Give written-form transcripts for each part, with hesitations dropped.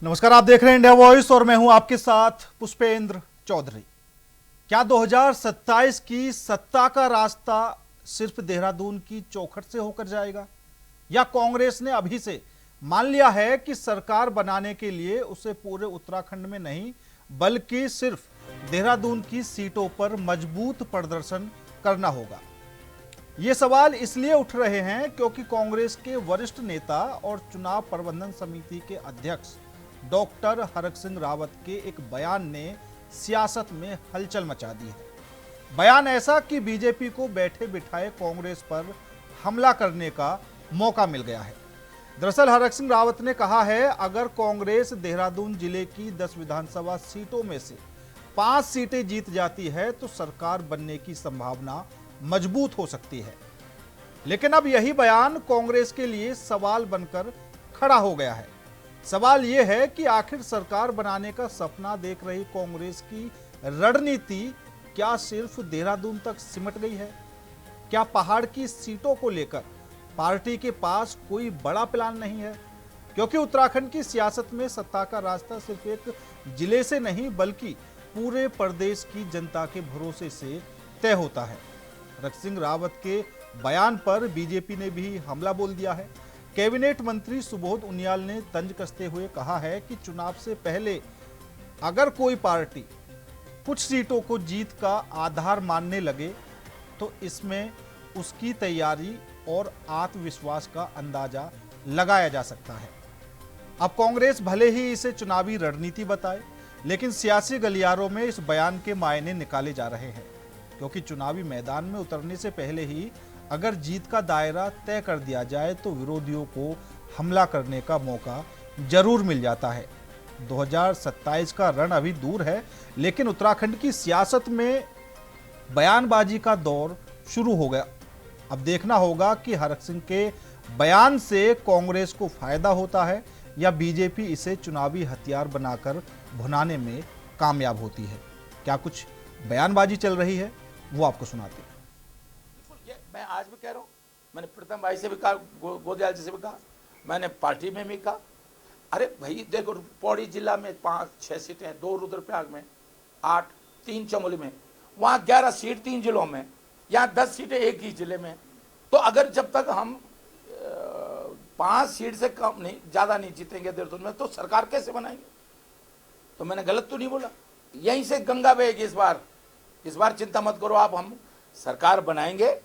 नमस्कार, आप देख रहे हैं इंडिया वॉइस और मैं हूं आपके साथ पुष्पेंद्र चौधरी। क्या 2027 की सत्ता का रास्ता सिर्फ देहरादून की चौखट से होकर जाएगा, या कांग्रेस ने अभी से मान लिया है कि सरकार बनाने के लिए उसे पूरे उत्तराखंड में नहीं बल्कि सिर्फ देहरादून की सीटों पर मजबूत प्रदर्शन करना होगा? ये सवाल इसलिए उठ रहे हैं क्योंकि कांग्रेस के वरिष्ठ नेता और चुनाव प्रबंधन समिति के अध्यक्ष डॉक्टर हरक सिंह रावत के एक बयान ने सियासत में हलचल मचा दी है। बयान ऐसा कि बीजेपी को बैठे बिठाए कांग्रेस पर हमला करने का मौका मिल गया है। दरअसल हरक सिंह रावत ने कहा है, अगर कांग्रेस देहरादून जिले की 10 विधानसभा सीटों में से 5 सीटें जीत जाती है तो सरकार बनने की संभावना मजबूत हो सकती है। लेकिन अब यही बयान कांग्रेस के लिए सवाल बनकर खड़ा हो गया है। सवाल यह है कि आखिर सरकार बनाने का सपना देख रही कांग्रेस की रणनीति क्या सिर्फ देहरादून तक सिमट गई है? क्या पहाड़ की सीटों को लेकर पार्टी के पास कोई बड़ा प्लान नहीं है? क्योंकि उत्तराखंड की सियासत में सत्ता का रास्ता सिर्फ एक जिले से नहीं बल्कि पूरे प्रदेश की जनता के भरोसे से तय होता है। हरक सिंह रावत के बयान पर बीजेपी ने भी हमला बोल दिया है। कैबिनेट मंत्री सुबोध उनियाल ने तंज कसते हुए कहा है कि चुनाव से पहले अगर कोई पार्टी कुछ सीटों को जीत का आधार मानने लगे तो इसमें उसकी तैयारी और आत्मविश्वास का अंदाजा लगाया जा सकता है। अब कांग्रेस भले ही इसे चुनावी रणनीति बताए, लेकिन सियासी गलियारों में इस बयान के मायने निकाले जा रहे हैं, क्योंकि चुनावी मैदान में उतरने से पहले ही अगर जीत का दायरा तय कर दिया जाए तो विरोधियों को हमला करने का मौका जरूर मिल जाता है। 2027 का रण अभी दूर है, लेकिन उत्तराखंड की सियासत में बयानबाजी का दौर शुरू हो गया। अब देखना होगा कि हरक सिंह के बयान से कांग्रेस को फायदा होता है या बीजेपी इसे चुनावी हथियार बनाकर भुनाने में कामयाब होती है। क्या कुछ बयानबाजी चल रही है, वो आपको सुनाते हैं। मैं आज भी कह रहा हूँ, मैंने प्रीतम भाई से भी कहा, गोदयाल जी से भी कहा, मैंने पार्टी में भी कहा, अरे भाई देखो पौड़ी जिला में 5-6 सीटें हैं, 2 रुद्रप्रयाग में, 8, 3 चमोली में, वहाँ 11 सीट 3 जिलों में, यहाँ 10 सीटें एक ही जिले में। तो अगर जब तक हम 5 सीट से कम नहीं, ज़्यादा नहीं जीतेंगे देहरादून में, तो सरकार कैसे बनाएंगे? तो मैंने गलत तो नहीं बोला? यहीं से गंगा बहेगी इस बार चिंता मत करो आप, हम सरकार बनाएंगे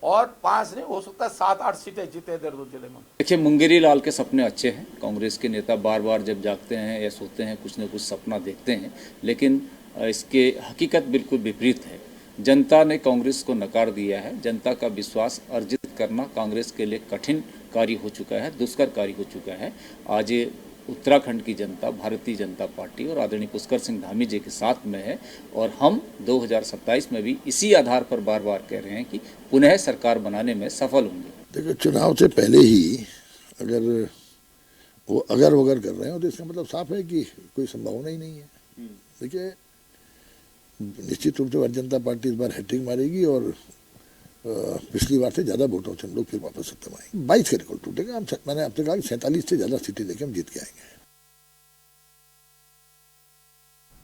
और 5 नहीं हो सकता 7-8 सीटें जीते देहरादून जिले में। देखिए, मुंगेरी लाल के सपने अच्छे हैं। कांग्रेस के नेता बार बार जब जागते हैं या सोते हैं कुछ न कुछ सपना देखते हैं, लेकिन इसके हकीकत बिल्कुल विपरीत है। जनता ने कांग्रेस को नकार दिया है। जनता का विश्वास अर्जित करना कांग्रेस के लिए कठिन कार्य हो चुका है, दुष्कर कार्य हो चुका है। आज उत्तराखंड की जनता भारतीय जनता पार्टी और आदरणीय पुष्कर सिंह धामी जी के साथ में है, और हम 2027 में भी इसी आधार पर बार बार कह रहे हैं कि पुनः सरकार बनाने में सफल होंगे। देखिए, चुनाव से पहले ही अगर वो अगर वगर कर रहे हो तो इसका मतलब साफ है कि कोई संभावना ही नहीं है। देखिए, निश्चित रूप से भारतीय जनता पार्टी इस बार हैट्रिक मारेगी और पिछली बार से ज़्यादा वोटों से हम लोग फिर वापस सत्ता में आएंगे। 22 का रिकॉर्ड टूटेगा। मैंने आपसे कहा कि 47 से ज़्यादा सीटें लेके हम जीत के आएंगे।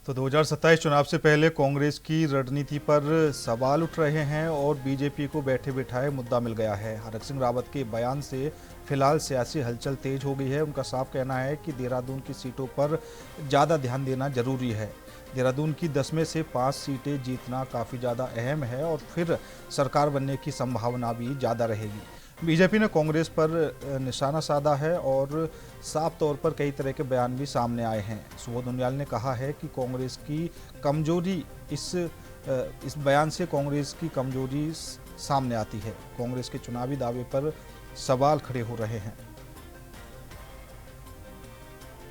तो 2027 चुनाव से पहले कांग्रेस की रणनीति पर सवाल उठ रहे हैं और बीजेपी को बैठे बिठाए मुद्दा मिल गया है। हरक सिंह रावत के बयान से फिलहाल सियासी हलचल तेज हो गई है। उनका साफ कहना है कि देहरादून की सीटों पर ज़्यादा ध्यान देना जरूरी है। देहरादून की 10 में से 5 सीटें जीतना काफ़ी ज़्यादा अहम है और फिर सरकार बनने की संभावना भी ज़्यादा रहेगी। बीजेपी ने कांग्रेस पर निशाना साधा है और साफ तौर पर कई तरह के बयान भी सामने आए हैं। सुबोध उनियाल ने कहा है कि कांग्रेस की कमजोरी इस बयान से कांग्रेस की कमजोरी सामने आती है। कांग्रेस के चुनावी दावे पर सवाल खड़े हो रहे हैं।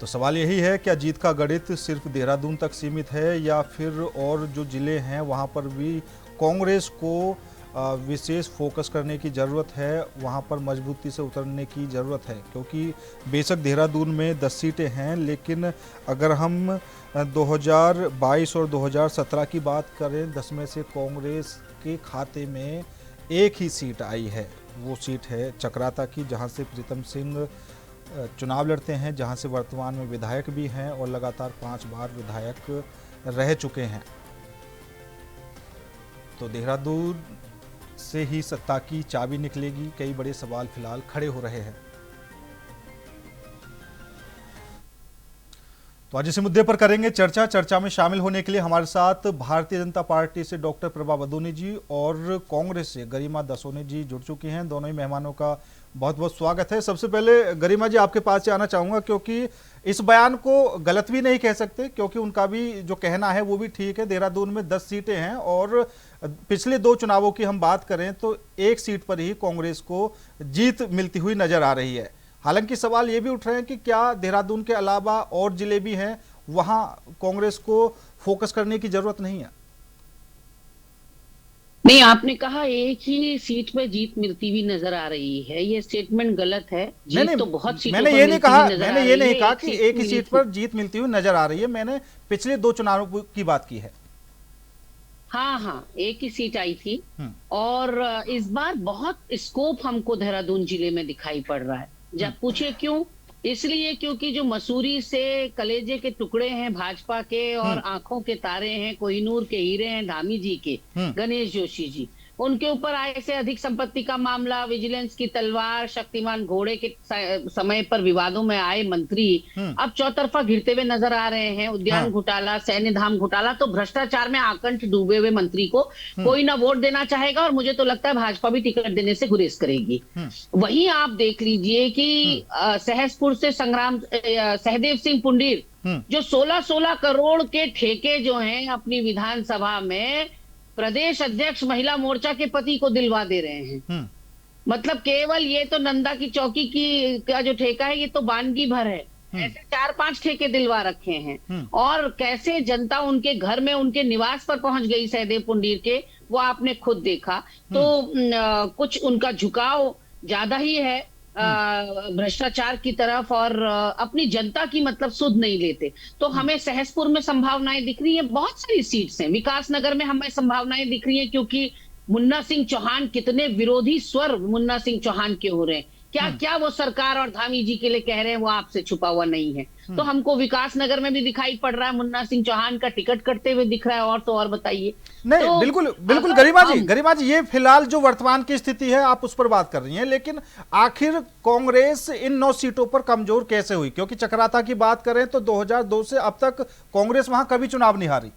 तो सवाल यही है, क्या जीत का गणित सिर्फ देहरादून तक सीमित है या फिर और जो जिले हैं वहां पर भी कांग्रेस को विशेष फोकस करने की ज़रूरत है, वहां पर मजबूती से उतरने की ज़रूरत है? क्योंकि बेशक देहरादून में 10 सीटें हैं, लेकिन अगर हम 2022 और 2017 की बात करें, 10 में से कांग्रेस के खाते में एक ही सीट आई है। वो सीट है चकराता की, जहां से प्रीतम सिंह चुनाव लड़ते हैं, जहां से वर्तमान में विधायक भी हैं और लगातार 5 बार विधायक रह चुके हैं। तो देहरादून से ही सत्ता की चाबी निकलेगी, कई बड़े सवाल फिलहाल खड़े हो रहे हैं। तो आज इस मुद्दे पर करेंगे चर्चा। चर्चा में शामिल होने के लिए हमारे साथ भारतीय जनता पार्टी से डॉक्टर प्रभा बदोनी जी और कांग्रेस से गरिमा दसोनी जी जुड़ चुकी हैं। दोनों ही मेहमानों का बहुत बहुत स्वागत है। सबसे पहले गरिमा जी आपके पास से आना चाहूंगा, क्योंकि इस बयान को गलत भी नहीं कह सकते, क्योंकि उनका भी जो कहना है वो भी ठीक है। देहरादून में 10 सीटें हैं और पिछले 2 चुनावों की हम बात करें तो 1 सीट पर ही कांग्रेस को जीत मिलती हुई नजर आ रही है। हालांकि सवाल ये भी उठ रहे हैं कि क्या देहरादून के अलावा और जिले भी हैं, वहां कांग्रेस को फोकस करने की जरूरत नहीं है? नहीं, आपने कहा एक ही सीट में जीत मिलती हुई नजर आ रही है, ये स्टेटमेंट गलत है। जीत तो बहुत सीटों मैंने पर ये नहीं कहा, मिलती हुई मैंने ये नहीं नजर आ कहा रही है। कि एक ही सीट पर जीत मिलती हुई नजर आ रही है। मैंने पिछले 2 चुनावों की बात की है। हाँ, एक ही सीट आई थी और इस बार बहुत स्कोप हमको देहरादून जिले में दिखाई पड़ रहा है। जब पूछे क्यों, इसलिए क्योंकि जो मसूरी से कलेजे के टुकड़े हैं भाजपा के और आंखों के तारे हैं, कोहिनूर के हीरे हैं धामी जी के, गणेश जोशी जी, उनके ऊपर आय से अधिक संपत्ति का मामला, विजिलेंस की तलवार, शक्तिमान घोड़े के समय पर विवादों में आए मंत्री अब चौतरफा घिरते हुए नजर आ रहे हैं। उद्यान घोटाला, सैन्य धाम घोटाला, तो भ्रष्टाचार में आकंठ डूबे हुए मंत्री को कोई ना वोट देना चाहेगा और मुझे तो लगता है भाजपा भी टिकट देने से गुरेज करेगी। वहीं आप देख लीजिए कि सहसपुर से सहदेव सिंह पुंडीर जो 16-16 करोड़ के ठेके जो हैं अपनी विधानसभा में प्रदेश अध्यक्ष महिला मोर्चा के पति को दिलवा दे रहे हैं। मतलब केवल ये तो नंदा की चौकी की का जो ठेका है ये तो बानगी भर है, ऐसे 4-5 ठेके दिलवा रखे हैं। और कैसे जनता उनके घर में उनके निवास पर पहुंच गई सहदेव पुंडीर के, वो आपने खुद देखा। तो कुछ उनका झुकाव ज्यादा ही है भ्रष्टाचार की तरफ और अपनी जनता की मतलब सुध नहीं लेते। तो हमें सहसपुर में संभावनाएं दिख रही है, बहुत सारी सीट्स हैं। विकासनगर में हमें संभावनाएं दिख रही है, क्योंकि मुन्ना सिंह चौहान, कितने विरोधी स्वर मुन्ना सिंह चौहान के हो रहे हैं। क्या क्या वो सरकार और धामी जी के लिए कह रहे हैं वो आपसे छुपा हुआ नहीं है। तो हमको विकासनगर में भी दिखाई पड़ रहा है मुन्ना सिंह चौहान का टिकट कटते हुए दिख रहा है। और तो और बताइए। नहीं, तो बिल्कुल गरिमा जी ये फिलहाल जो वर्तमान की स्थिति है आप उस पर बात कर रही हैं, लेकिन आखिर कांग्रेस इन 9 सीटों पर कमजोर कैसे हुई? क्योंकि चक्राता की बात करें तो 2002 से अब तक कांग्रेस वहां कभी चुनाव नहीं हारी।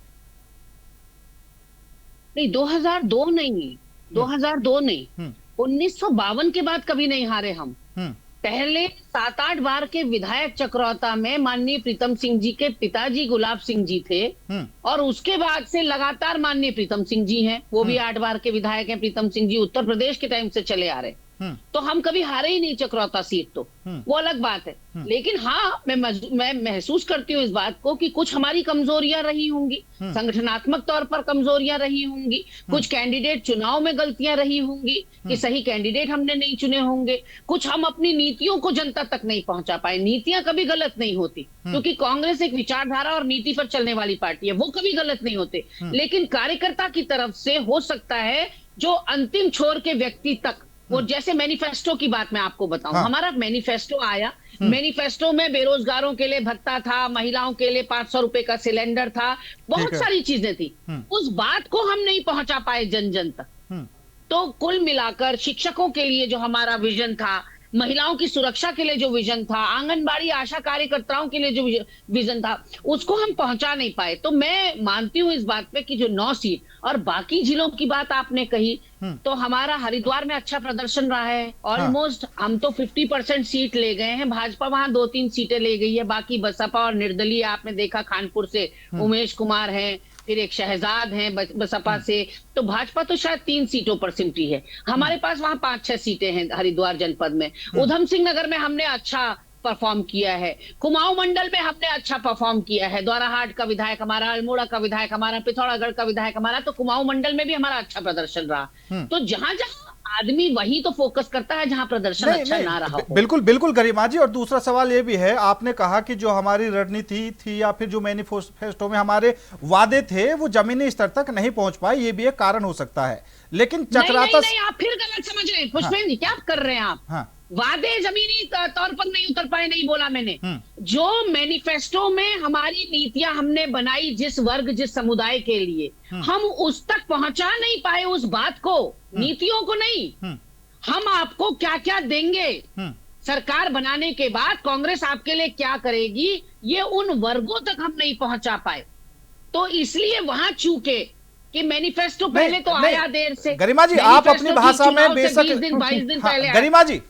नहीं, 2002 नहीं, 1952 के बाद कभी नहीं हारे हम। पहले 7-8 बार के विधायक चक्राता में माननीय प्रीतम सिंह जी के पिताजी गुलाब सिंह जी थे और उसके बाद से लगातार माननीय प्रीतम सिंह जी हैं, वो भी 8 बार के विधायक हैं। प्रीतम सिंह जी उत्तर प्रदेश के टाइम से चले आ रहे, तो हम कभी हारे ही नहीं चक्राता सीट, तो वो अलग बात है। लेकिन हाँ, मैं महसूस करती हूँ इस बात को कि कुछ हमारी कमजोरियां रही होंगी, संगठनात्मक तौर पर कमजोरियां रही होंगी, कुछ कैंडिडेट चुनाव में गलतियां रही होंगी कि सही कैंडिडेट हमने नहीं चुने होंगे, कुछ हम अपनी नीतियों को जनता तक नहीं पहुंचा पाए। नीतियां कभी गलत नहीं होती, क्योंकि कांग्रेस एक विचारधारा और नीति पर चलने वाली पार्टी है, वो कभी गलत नहीं होते। लेकिन कार्यकर्ता की तरफ से हो सकता है जो अंतिम छोर के व्यक्ति तक, वो जैसे मैनिफेस्टो की बात मैं आपको बताऊं, हमारा मैनिफेस्टो आया, मैनिफेस्टो में बेरोजगारों के लिए भत्ता था, महिलाओं के लिए 500 रुपए का सिलेंडर था, बहुत सारी चीजें थी। उस बात को हम नहीं पहुंचा पाए जन जन तक। तो कुल मिलाकर शिक्षकों के लिए जो हमारा विजन था, महिलाओं की सुरक्षा के लिए जो विजन था, आंगनबाड़ी आशा कार्यकर्ताओं के लिए जो विजन था, उसको हम पहुंचा नहीं पाए। तो मैं मानती हूं इस बात पे कि जो 9 सीट और बाकी जिलों की बात आपने कही, तो हमारा हरिद्वार में अच्छा प्रदर्शन रहा है। ऑलमोस्ट हम तो 50% सीट ले गए हैं, भाजपा वहां 2-3 सीटें ले गई है, बाकी बसपा और निर्दलीय आपने देखा खानपुर से उमेश कुमार हैं, फिर एक शहजाद हैं बसपा से, तो भाजपा तो शायद 3 सीटों पर सिमटी है। हमारे पास वहां 5-6 सीटें हैं हरिद्वार जनपद में। उधम सिंह नगर में हमने अच्छा परफॉर्म किया है, कुमाऊं मंडल में हमने अच्छा परफॉर्म किया है, द्वाराहाट का विधायक हमारा, अल्मोड़ा का विधायक हमारा, पिथौरागढ़ का विधायक हमारा, तो कुमाऊं मंडल में भी हमारा अच्छा प्रदर्शन रहा। तो जहां जहां आदमी वही तो फोकस करता है जहां प्रदर्शन अच्छा ना रहा हो। बिल्कुल गरिमा जी। और दूसरा सवाल ये भी है, आपने कहा कि जो हमारी रणनीति थी या फिर जो मैनिफेस्टो में हमारे वादे थे वो जमीनी स्तर तक नहीं पहुंच पाए, ये भी एक कारण हो सकता है। लेकिन चक्राता नहीं, आप फिर गलत समझ रहे हैं पुष्पेंद्र जी, क्या आप कर रहे हैं आप? वादे जमीनी तौर पर नहीं उतर पाए, नहीं बोला मैंने। जो मैनिफेस्टो में हमारी नीतियां हमने बनाई जिस वर्ग जिस समुदाय के लिए, हम उस तक पहुंचा नहीं पाए उस बात को, नीतियों को नहीं। हम आपको क्या क्या देंगे, सरकार बनाने के बाद कांग्रेस आपके लिए क्या करेगी, ये उन वर्गों तक हम नहीं पहुंचा पाए। तो इसलिए वहां चूके कि मैनिफेस्टो पहले तो आया देर से। गरिमा जी आप अपनी भाषा में बेशक 20 दिन 22 दिन पहले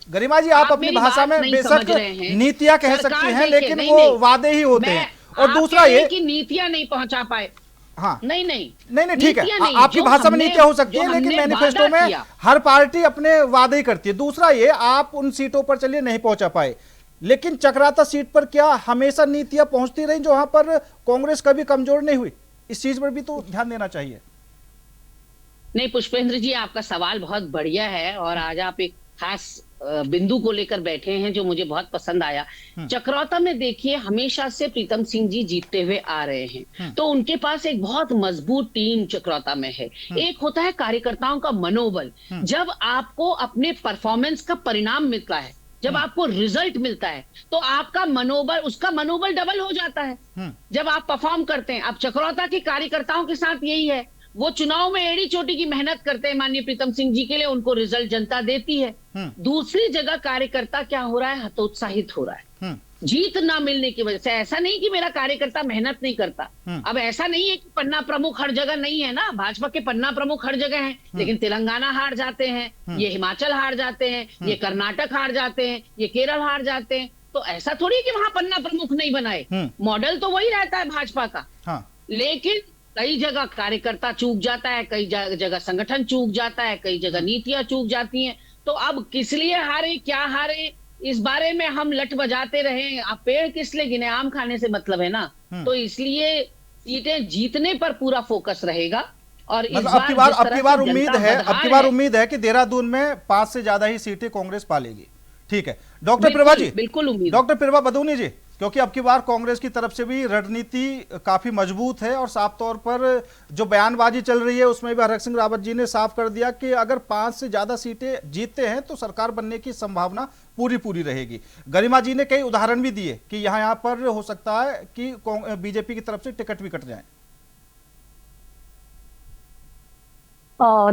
गरिमा जी आप अपनी भाषा में बेशक नीतियां कह सकती हैं, लेकिन वो वादे ही होते हैं। और दूसरा ये कि नीतियां नहीं पहुंचा पाए। हाँ नहीं ठीक है, आपकी भाषा में नीतियां हो सकती है, लेकिन मैनिफेस्टो में हर पार्टी अपने वादे ही करती है। दूसरा ये, आप उन सीटों पर चलिए नहीं पहुंचा पाए, लेकिन चक्राता सीट पर क्या हमेशा नीतियां पहुंचती रही जो वहां पर कांग्रेस कभी कमजोर नहीं हुई? इस चीज पर भी तो ध्यान देना चाहिए। नहीं पुष्पेंद्र जी, आपका सवाल बहुत बढ़िया है और आज आप एक खास बिंदु को लेकर बैठे हैं जो मुझे बहुत पसंद आया। चक्राता में देखिए, हमेशा से प्रीतम सिंह जी जीतते हुए आ रहे हैं, तो उनके पास एक बहुत मजबूत टीम चक्राता में है। एक होता है कार्यकर्ताओं का मनोबल। जब आपको अपने परफॉर्मेंस का परिणाम मिलता है, जब आपको रिजल्ट मिलता है, तो आपका मनोबल, उसका मनोबल डबल हो जाता है जब आप परफॉर्म करते हैं। अब चक्राता के कार्यकर्ताओं के साथ यही है, वो चुनाव में एड़ी चोटी की मेहनत करते हैं माननीय प्रीतम सिंह जी के लिए, उनको रिजल्ट जनता देती है। दूसरी जगह कार्यकर्ता क्या हो रहा है, हतोत्साहित हो रहा है जीत ना मिलने की वजह से। ऐसा नहीं कि मेरा कार्यकर्ता मेहनत नहीं करता, अब ऐसा नहीं है कि पन्ना प्रमुख हर जगह नहीं है ना, भाजपा के पन्ना प्रमुख हर जगह हैं, लेकिन तेलंगाना हार जाते हैं, ये हिमाचल हार जाते हैं, ये कर्नाटक हार जाते हैं, ये केरल हार जाते हैं। तो ऐसा थोड़ी कि वहां पन्ना प्रमुख नहीं बनाए, मॉडल तो वही रहता है भाजपा का। लेकिन कई जगह कार्यकर्ता चूक जाता है, कई जगह संगठन चूक जाता है, कई जगह नीतियां चूक जाती हैं। तो अब किस लिए हारे, क्या हारे, इस बारे में हम लट बजाते रहे, आप पेड़ किस लिए गिने, आम खाने से मतलब है ना। तो इसलिए सीटें जीतने पर पूरा फोकस रहेगा। और इस अब की बार उम्मीद है कि देहरादून में 5 से ज्यादा ही सीटें कांग्रेस पालेगी। ठीक है डॉक्टर प्रभा जी, बिल्कुल उम्मीद। डॉक्टर प्रभा बदूनी जी, क्योंकि अब की बार कांग्रेस की तरफ से भी रणनीति काफी मजबूत है और साफ तौर पर जो बयानबाजी चल रही है उसमें भी हरक सिंह रावत जी ने साफ कर दिया कि अगर 5 से ज्यादा सीटें जीतते हैं तो सरकार बनने की संभावना पूरी रहेगी। गरिमा जी ने कई उदाहरण भी दिए कि यहाँ पर हो सकता है कि बीजेपी की तरफ से टिकट भी कट जाए।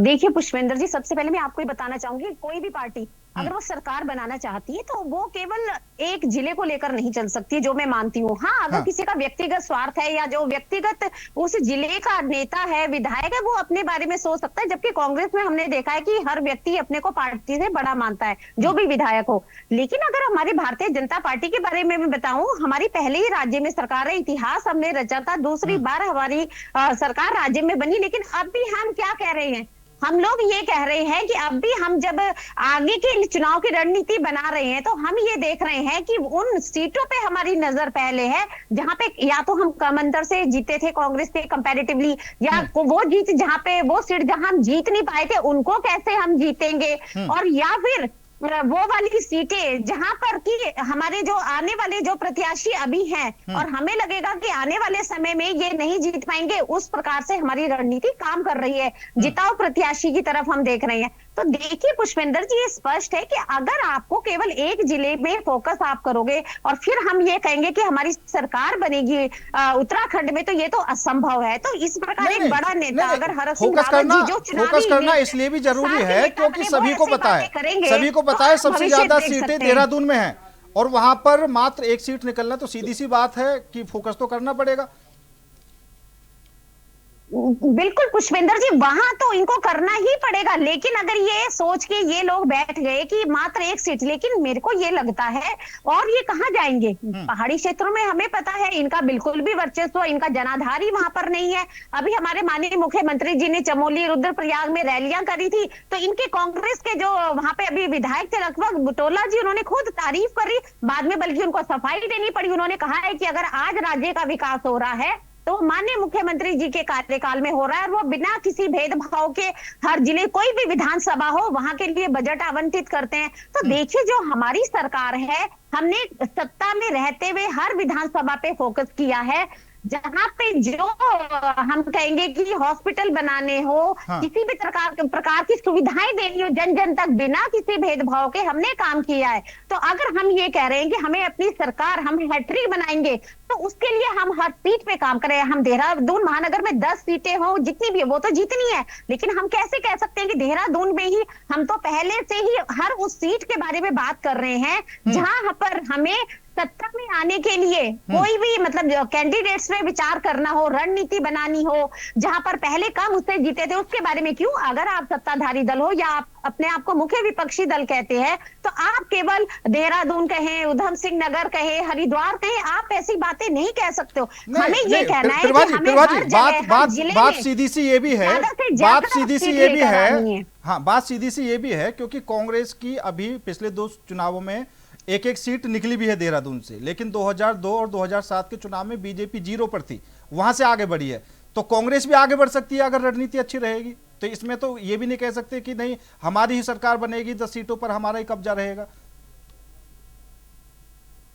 देखिए पुष्पेंद्र जी, सबसे पहले मैं आपको ये बताना चाहूंगी, कोई भी पार्टी अगर वो सरकार बनाना चाहती है तो वो केवल एक जिले को लेकर नहीं चल सकती, जो मैं मानती हूँ। हाँ, अगर किसी का व्यक्तिगत स्वार्थ है या जो व्यक्तिगत उस जिले का नेता है, विधायक है, वो अपने बारे में सोच सकता है। जबकि कांग्रेस में हमने देखा है कि हर व्यक्ति अपने को पार्टी से बड़ा मानता है, जो भी विधायक हो। लेकिन अगर हमारी भारतीय जनता पार्टी के बारे में मैं बताऊं, हमारी पहले ही राज्य में सरकार है, इतिहास हमने रचा था, दूसरी बार हमारी सरकार राज्य में बनी। लेकिन अब भी हम क्या कह रहे हैं, हम लोग ये कह रहे हैं कि अब भी हम जब आगे के चुनाव की रणनीति बना रहे हैं तो हम ये देख रहे हैं कि उन सीटों पे हमारी नजर पहले है जहां पे या तो हम कम अंतर से जीते थे कांग्रेस से कंपैरेटिवली, या वो जीत जहां पे वो सीट जहां हम जीत नहीं पाए थे उनको कैसे हम जीतेंगे, और या फिर वो वाली सीटें जहां पर कि हमारे जो आने वाले जो प्रत्याशी अभी हैं और हमें लगेगा कि आने वाले समय में ये नहीं जीत पाएंगे, उस प्रकार से हमारी रणनीति काम कर रही है। जिताओ प्रत्याशी की तरफ हम देख रहे हैं। तो देखिए पुष्पेंद्र जी, ये स्पष्ट है कि अगर आपको केवल एक जिले में फोकस आप करोगे और फिर हम ये कहेंगे कि हमारी सरकार बनेगी उत्तराखंड में, तो ये तो असंभव है। तो इस प्रकार एक बड़ा नेता अगर हरक सिंह रावत जी जो फोकस करना इसलिए भी जरूरी है क्योंकि सभी को पता है सबसे ज्यादा सीटें देहरादून में हैं और वहां पर मात्र एक सीट निकलना, तो सीधी सी बात है कि फोकस तो करना पड़ेगा। बिल्कुल पुष्पेंद्र जी, वहां तो इनको करना ही पड़ेगा। लेकिन अगर ये सोच के ये लोग बैठ गए कि मात्र एक सीट, लेकिन मेरे को ये लगता है और ये कहां जाएंगे, पहाड़ी क्षेत्रों में हमें पता है इनका बिल्कुल भी वर्चस्व, इनका जनाधार ही वहां पर नहीं है। अभी हमारे माननीय मुख्यमंत्री जी ने चमोली रुद्रप्रयाग में रैलियां करी थी, तो इनके कांग्रेस के जो वहां पे अभी विधायक थे लगभग बुटोला जी, उन्होंने खुद तारीफ करी, बाद में बल्कि उनको सफाई देनी पड़ी। उन्होंने कहा है कि अगर आज राज्य का विकास हो रहा है तो माननीय मुख्यमंत्री जी के कार्यकाल में हो रहा है, और वो बिना किसी भेदभाव के हर जिले कोई भी विधानसभा हो वहां के लिए बजट आवंटित करते हैं। तो देखिए, जो हमारी सरकार है, हमने सत्ता में रहते हुए हर विधानसभा पे फोकस किया है। जहाँ पे जो हम कहेंगे कि हॉस्पिटल बनाने हो, हाँ। किसी भी प्रकार की सुविधाएं देनी हो जन जन तक बिना किसी भेदभाव के, हमने काम किया है। तो अगर हम ये कह रहे हैं कि हमें अपनी सरकार, हम हैट्रिक बनाएंगे, तो उसके लिए हम हर सीट पे काम करें। हम देहरादून महानगर में 10 सीटें हो, जितनी भी वो तो जीतनी है, लेकिन हम कैसे कह सकते हैं कि देहरादून में ही, हम तो पहले से ही हर उस सीट के बारे में बात कर रहे हैं जहां पर हमें सत्ता में आने के लिए कोई भी मतलब कैंडिडेट्स में विचार करना हो, रणनीति बनानी हो, जहां पर पहले कम उससे जीते थे उसके बारे में क्यों, अगर आप सत्ताधारी दल हो या आप अपने आप को मुख्य विपक्षी दल कहते हैं, तो आप केवल देहरादून कहें, उधम सिंह नगर कहें, हरिद्वार कहें, आप ऐसी बातें नहीं कह सकते हो। हमें ये कहना है कि हमें हर जगह, हर जिले में बात सीधी सी ये भी है, बात सीधी सी ये भी है, हाँ बात सीधी सी ये भी है, क्योंकि कांग्रेस की अभी पिछले 2 चुनावों में एक एक सीट निकली भी है देहरादून से, लेकिन 2002 और 2007 के चुनाव में बीजेपी 0 पर थी, वहां से आगे बढ़ी है। तो कांग्रेस भी आगे बढ़ सकती है अगर रणनीति अच्छी रहेगी। तो इसमें तो ये भी नहीं कह सकते कि नहीं हमारी ही सरकार बनेगी, 10 सीटों पर हमारा ही कब्जा रहेगा।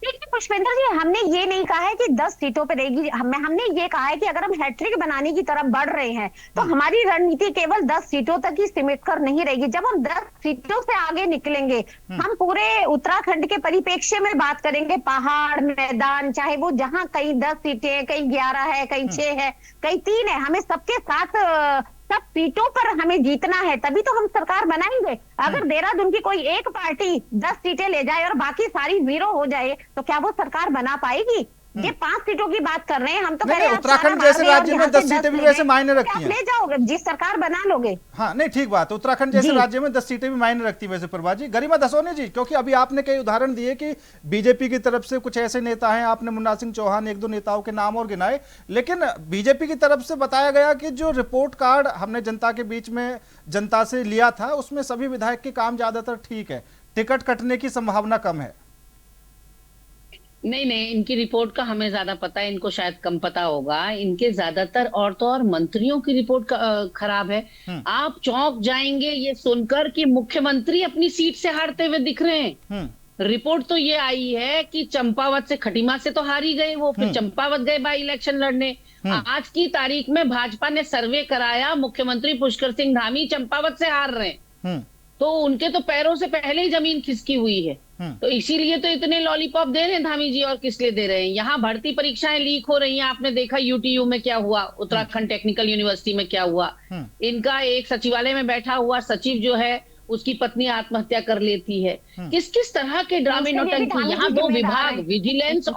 देखिए पुष्पेंद्र जी, हमने ये नहीं कहा है कि 10 सीटों पे रहेगी, हमने ये कहा है कि अगर हम हैट्रिक बनाने की तरफ बढ़ रहे हैं तो हमारी रणनीति केवल 10 सीटों तक ही सीमित कर नहीं रहेगी। जब हम 10 सीटों से आगे निकलेंगे, हम पूरे उत्तराखंड के परिप्रेक्ष्य में बात करेंगे, पहाड़ मैदान, चाहे वो जहां कहीं 10 सीटें, कहीं 11 है, कहीं 6 है, कहीं 3 है, हमें सबके साथ सब सीटों पर हमें जीतना है, तभी तो हम सरकार बनाएंगे। अगर देहरादून की कोई एक पार्टी 10 सीटें ले जाए और बाकी सारी 0 हो जाए, तो क्या वो सरकार बना पाएगी? ये 5 सीटों की बात कर रहे हैं हम, तो कह रहे हैं उत्तराखंड जैसे राज्य में 10 सीटें भी वैसे मायने रखती हैं। ले जाओगे जिस सरकार बना लोगे। हाँ नहीं ठीक बात है, उत्तराखंड जैसे राज्य में 10 सीटें भी मायने रखती है वैसे। प्रभा जी, गरिमा दसोनी जी, क्योंकि अभी आपने कई उदाहरण दिए कि बीजेपी की तरफ से कुछ ऐसे नेता हैं, आपने मुन्ना सिंह चौहान 1-2 नेताओं के नाम और गिनाए, लेकिन बीजेपी की तरफ से बताया गया कि जो रिपोर्ट कार्ड हमने जनता के बीच में जनता से लिया था उसमें सभी विधायक के काम ज्यादातर ठीक है, टिकट कटने की संभावना कम है। नहीं, इनकी रिपोर्ट का हमें ज्यादा पता है, इनको शायद कम पता होगा। इनके ज्यादातर और तो और मंत्रियों की रिपोर्ट खराब है। आप चौंक जाएंगे ये सुनकर कि मुख्यमंत्री अपनी सीट से हारते हुए दिख रहे हैं। रिपोर्ट तो ये आई है कि चंपावत से, खटीमा से तो हार ही गए वो, फिर चंपावत गए बाई इलेक्शन लड़ने। आज की तारीख में भाजपा ने सर्वे कराया, मुख्यमंत्री पुष्कर सिंह धामी चंपावत से हार रहे हैं, तो उनके तो पैरों से पहले ही जमीन खिसकी हुई है। तो इसीलिए तो इतने लॉलीपॉप दे रहे हैं धामी जी, और किस लिए दे रहे हैं। यहाँ भर्ती परीक्षाएं लीक हो रही हैं, आपने देखा यूटीयू में क्या हुआ, उत्तराखंड टेक्निकल यूनिवर्सिटी में क्या हुआ। इनका एक सचिवालय में बैठा हुआ सचिव जो है, उसकी पत्नी आत्महत्या कर लेती है। किस किस तरह के ड्रामे नौटंकी। यहाँ 2 विभाग, विजिलेंस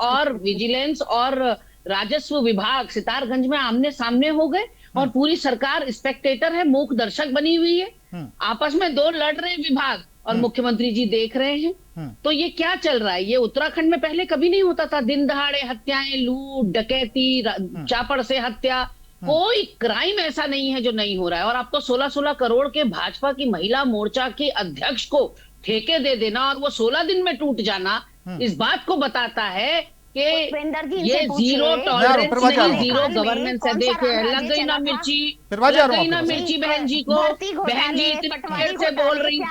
और राजस्व विभाग सितारगंज में आमने सामने हो गए, और पूरी सरकार स्पेक्टेटर है, मूक दर्शक बनी हुई है। आपस में 2 लड़ रहे हैं विभाग, और मुख्यमंत्री जी देख रहे हैं। तो ये क्या चल रहा है? ये उत्तराखंड में पहले कभी नहीं होता था। दिन दहाड़े हत्याएं, लूट डकैती, चापड़ से हत्या, कोई क्राइम ऐसा नहीं है जो नहीं हो रहा है। और आपको 16-16 करोड़ के भाजपा की महिला मोर्चा के अध्यक्ष को ठेके दे देना और वो 16 दिन में टूट जाना, इस बात को बताता है कि ये 0 टॉलरेंस नहीं, 0 गवर्नेंस है। देखो लग गई ना मिर्ची, बहन जी को। बहन जी इतनी देर से बोल रही थी,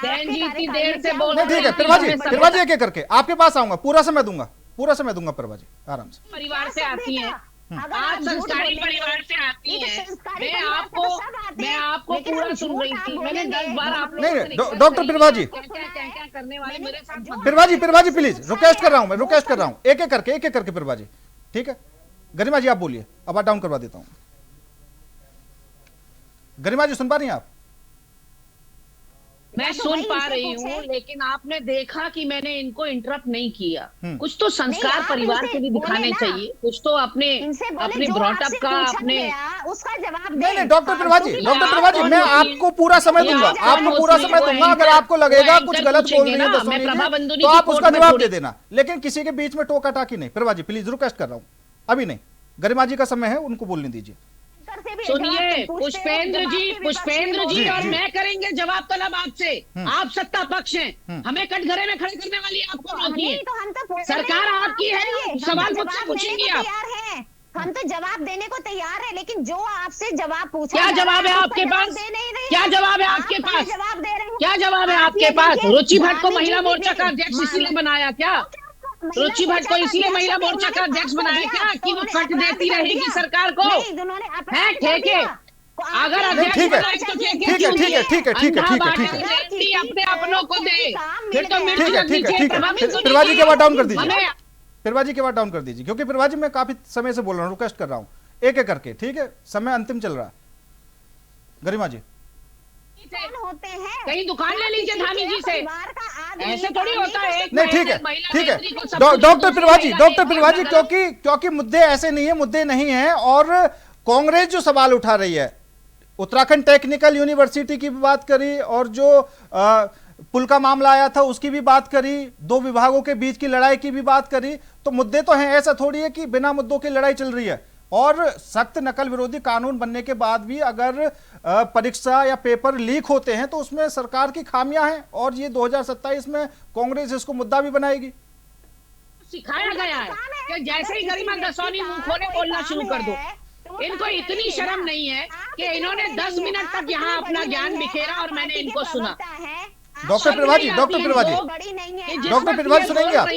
बहन जी इतनी देर से बोल रही थी। ठीक है प्रभा जी एक एक करके आपके पास आऊंगा, पूरा समय दूंगा प्रभा जी, आराम से। परिवार से आती है, आप संस्कारी परिवार से आती हैं। मैं आपको पूरा सुन रही थी, मैंने 10 बार आप लोगों से नहीं। डॉक्टर प्रभा जी, क्या करने वाले मेरे साथ। प्रभा जी प्लीज, रिक्वेस्ट कर रहा हूं, एक एक करके प्रभा जी, ठीक है। गरिमा जी आप बोलिए, अब डाउन करवा देता हूं। गरिमा जी सुन पा रही हैं आप? मैं सुन पा रही हूँ, लेकिन आपने देखा कि मैंने इनको इंटरप्ट नहीं किया। कुछ तो संस्कार परिवार के भी दिखाने चाहिए, कुछ तो अपने ब्रॉटअप का, अपने उसका जवाब नहीं। डॉक्टर प्रभा जी मैं आपको पूरा समय दूंगा, अगर आपको लगेगा कुछ गलत बोल रही है तो आप उसका जवाब दे देना, लेकिन किसी के बीच में टोका टाकी नहीं। प्रभा जी प्लीज रिक्वेस्ट कर रहा हूँ, अभी नहीं। गरिमा जी का समय है, उनको बोलने दीजिए। सुनिए पुष्पेंद्र जी और मैं करेंगे जवाब तलब आपसे। आप सत्ता पक्ष हैं, हमें कटघरे में खड़े करने वाली आपको रोकिए। सरकार आपकी है, सवाल मुझसे पूछेंगे आप। हम तो जवाब देने को तैयार है, लेकिन जो आपसे जवाब पूछा, क्या जवाब है आपके पास? क्या जवाब है आपके पास? क्या जवाब है आपके पास? रुचि भट्ट को महिला मोर्चा का अध्यक्ष इसीलिए बनाया क्या? रुचि भट्ट को इसलिए महिला मोर्चा का अध्यक्ष बनाया क्या कि वो कट देती रहेगी सरकार को? है ठेके? अगर अध्यक्ष ठीक है, बनाए तो ठेके ठीक है, क्यों ठीक है, दिए? ठीक है, ठीक है, अंधा ठीक है, ठीक बांटे है। देती अपने अपनों को दे, फिर तो मिर्च ठीक है, लगनी ठीक है, चाहिए। ठीक है। प्रभावित होने फिरवाजी की की आवाज डाउन कर दीजिए। हमें फिरवाजी की आवाज डाउन कर दीजिए, क्योंकि फिरवाजी मैं काफी समय से बोल रहा हूँ, रिक्वेस्ट कर रहा हूँ एक एक करके, ठीक है, समय अंतिम चल रहा है। गरिमा जी, कौन होते हैं? कहीं दुकान ले लीजिए धामी जी से, ऐसे थोड़ी होता है। नहीं ठीक है, महिला ठीक है, मंत्री को सब कुछ डॉक्टर फिरवाजी, दूसरी डॉक्टर महिला फिरवाजी, एक बार क्योंकि मुद्दे ऐसे नहीं है, मुद्दे नहीं है, और कांग्रेस जो सवाल उठा रही है, उत्तराखंड टेक्निकल यूनिवर्सिटी की भी बात करी, और जो पुल का मामला आया था उसकी भी बात करी, दो विभागों के बीच की लड़ाई की भी बात करी, तो मुद्दे तो हैं, ऐसा थोड़ी है कि बिना मुद्दों की लड़ाई चल रही है। और सख्त नकल विरोधी कानून बनने के बाद भी अगर परीक्षा या पेपर लीक होते हैं तो उसमें सरकार की खामियां हैं, और ये 2027 में कांग्रेस इसको मुद्दा भी बनाएगी। सिखाया गया है कि जैसे ही गरिमा दसौनी मुंह खोले बोलना शुरू कर दो। इनको इतनी शर्म नहीं है कि इन्होंने 10 मिनट तक यहाँ अपना ज्ञान बिखेरा और मैंने इनको सुना। डॉक्टर फिरवाजी, डॉक्टर फिरवाजी, डॉक्टर फिरवाजी सुनेंगे आप?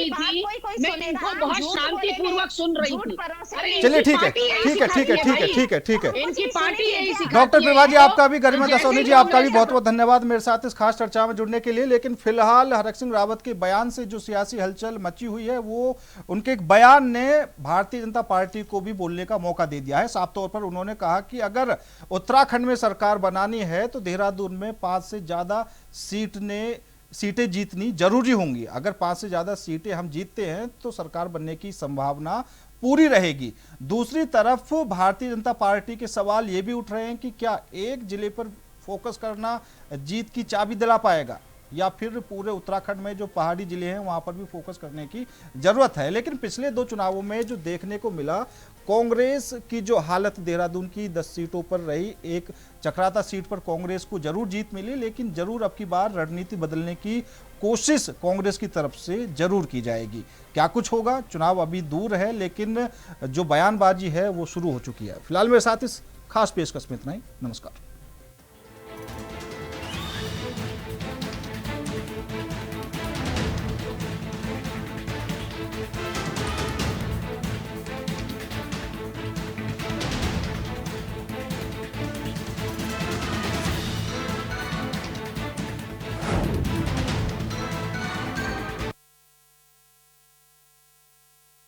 मैं इनको बहुत शांतिपूर्वक सुन रही थी। चलिए ठीक है, ठीक है, ठीक है, ठीक है, ठीक है, ठीक है। इनकी पार्टी यही सिखाती डॉक्टर है फिरवाजी, इनको। आपका भी, गरिमा जैसे दसौनी जी आपका भी बहुत बहुत धन्यवाद मेरे साथ इस खास चर्चा में जुड़ने के लिए। लेकिन फिलहाल हरक सिंह रावत के बयान से जो सियासी हलचल मची हुई है, वो उनके एक बयान ने भारतीय जनता पार्टी को भी बोलने का मौका दे दिया है। साफ तौर पर उन्होंने कहा कि अगर उत्तराखंड में सरकार बनानी है तो देहरादून में 5 से ज्यादा सीटें जीतनी जरूरी होंगी। अगर 5 से ज्यादा सीटें हम जीतते हैं तो सरकार बनने की संभावना पूरी रहेगी। दूसरी तरफ भारतीय जनता पार्टी के सवाल ये भी उठ रहे हैं कि क्या एक जिले पर फोकस करना जीत की चाबी दिला पाएगा, या फिर पूरे उत्तराखंड में जो पहाड़ी जिले हैं वहां पर भी फोकस करने की जरूरत है। लेकिन पिछले 2 चुनावों में जो देखने को मिला, कांग्रेस की जो हालत देहरादून की 10 सीटों पर रही, एक चक्राता सीट पर कांग्रेस को जरूर जीत मिली, लेकिन जरूर अब की बार रणनीति बदलने की कोशिश कांग्रेस की तरफ से जरूर की जाएगी। क्या कुछ होगा, चुनाव अभी दूर है, लेकिन जो बयानबाजी है वो शुरू हो चुकी है। फिलहाल मेरे साथ इस खास पेशकश में इतना ही। नमस्कार।